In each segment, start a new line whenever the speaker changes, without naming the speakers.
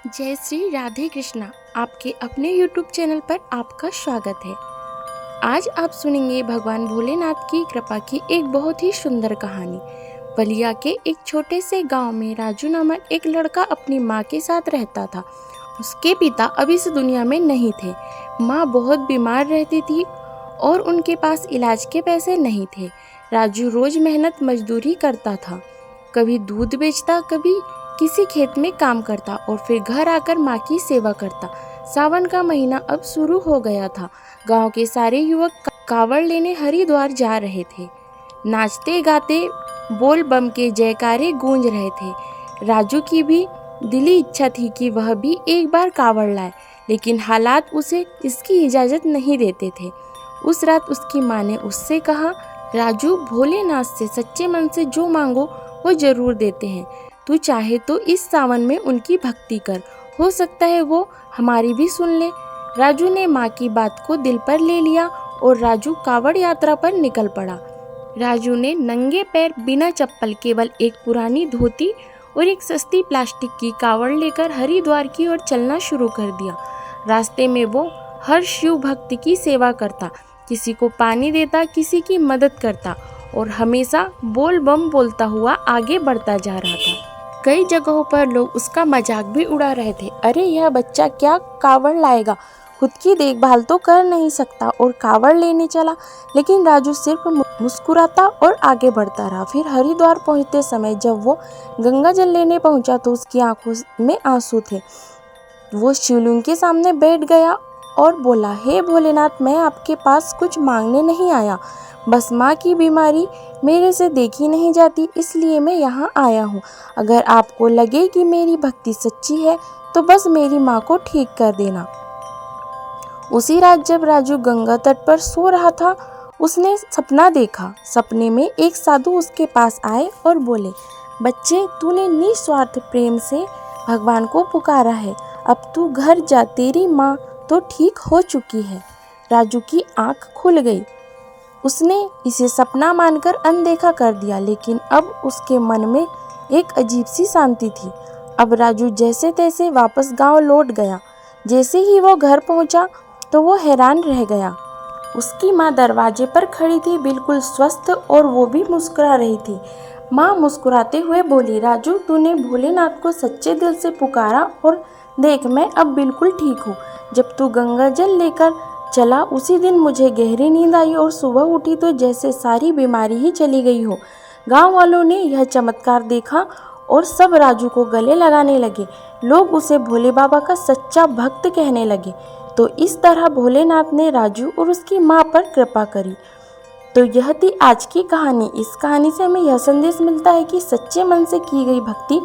जय श्री राधे कृष्णा। आपके अपने YouTube चैनल पर आपका स्वागत है। आज आप सुनेंगे भगवान भोलेनाथ की कृपा की एक बहुत ही सुंदर कहानी। बलिया के एक छोटे से गांव में राजू नामक एक लड़का अपनी माँ के साथ रहता था। उसके पिता अब इस दुनिया में नहीं थे। माँ बहुत बीमार रहती थी और उनके पास इलाज के पैसे नहीं थे। राजू रोज मेहनत मजदूरी करता था, कभी दूध बेचता, कभी किसी खेत में काम करता और फिर घर आकर माँ की सेवा करता। सावन का महीना अब शुरू हो गया था। गांव के सारे युवक कावड़ लेने हरिद्वार जा रहे थे। नाचते गाते बोल बम के जयकारे गूंज रहे थे। राजू की भी दिली इच्छा थी कि वह भी एक बार कावड़ लाए, लेकिन हालात उसे इसकी इजाज़त नहीं देते थे। उस रात उसकी माँ ने उससे कहा, राजू, भोलेनाथ से सच्चे मन से जो मांगो वो जरूर देते हैं। तू चाहे तो इस सावन में उनकी भक्ति कर, हो सकता है वो हमारी भी सुन ले। राजू ने माँ की बात को दिल पर ले लिया और राजू कावड़ यात्रा पर निकल पड़ा। राजू ने नंगे पैर बिना चप्पल केवल एक पुरानी धोती और एक सस्ती प्लास्टिक की कावड़ लेकर हरिद्वार की ओर चलना शुरू कर दिया। रास्ते में वो हर शिव भक्त की सेवा करता, किसी को पानी देता, किसी की मदद करता और हमेशा बोल बम बोलता हुआ आगे बढ़ता जा रहा था। कई जगहों पर लोग उसका मजाक भी उड़ा रहे थे। अरे, यह बच्चा क्या कावड़ लाएगा, खुद की देखभाल तो कर नहीं सकता और कावड़ लेने चला। लेकिन राजू सिर्फ मुस्कुराता और आगे बढ़ता रहा। फिर हरिद्वार पहुंचते समय जब वो गंगा जल लेने पहुंचा तो उसकी आंखों में आंसू थे। वो शिवलिंग के सामने बैठ गया और बोला, हे भोलेनाथ, मैं आपके पास कुछ मांगने नहीं आया, बस माँ की बीमारी मेरे से देखी नहीं जाती, इसलिए मैं यहाँ आया हूँ। अगर आपको लगे कि मेरी भक्ति सच्ची है तो बस मेरी माँ को ठीक कर देना। उसी रात जब राजू गंगा तट पर सो रहा था, उसने सपना देखा। सपने में एक साधु उसके पास आए और बोले, बच्चे, तूने निस्वार्थ प्रेम से भगवान को पुकारा है, अब तू घर जा, तेरी माँ तो ठीक हो चुकी है। राजू की आंख खुल गई। उसने इसे सपना मानकर अनदेखा कर दिया, लेकिन अब उसके मन में एक अजीब सी शांति थी। अब राजू जैसे तैसे वापस गांव लौट गया। जैसे ही वो घर पहुंचा तो वो हैरान रह गया। उसकी माँ दरवाजे पर खड़ी थी, बिल्कुल स्वस्थ, और वो भी मुस्कुरा रही थी। माँ मुस्कुराते हुए बोली, राजू, तूने भोलेनाथ को सच्चे दिल से पुकारा और देख, मैं अब बिल्कुल ठीक हूँ। जब तू गंगा जल लेकर चला उसी दिन मुझे गहरी नींद आई और सुबह उठी तो जैसे सारी बीमारी ही चली गई हो। गांव वालों ने यह चमत्कार देखा और सब राजू को गले लगाने लगे। लोग उसे भोले बाबा का सच्चा भक्त कहने लगे। तो इस तरह भोलेनाथ ने राजू और उसकी माँ पर कृपा करी। तो यह थी आज की कहानी। इस कहानी से हमें यह संदेश मिलता है कि सच्चे मन से की गई भक्ति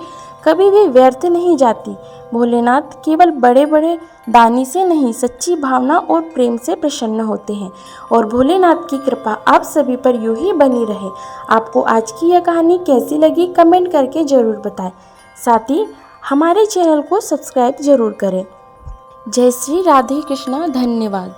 कभी भी व्यर्थ नहीं जाती। भोलेनाथ केवल बड़े बड़े दानी से नहीं, सच्ची भावना और प्रेम से प्रसन्न होते हैं। और भोलेनाथ की कृपा आप सभी पर यूं ही बनी रहे। आपको आज की यह कहानी कैसी लगी, कमेंट करके ज़रूर बताएं। साथ ही हमारे चैनल को सब्सक्राइब जरूर करें। जय श्री राधे कृष्णा। धन्यवाद।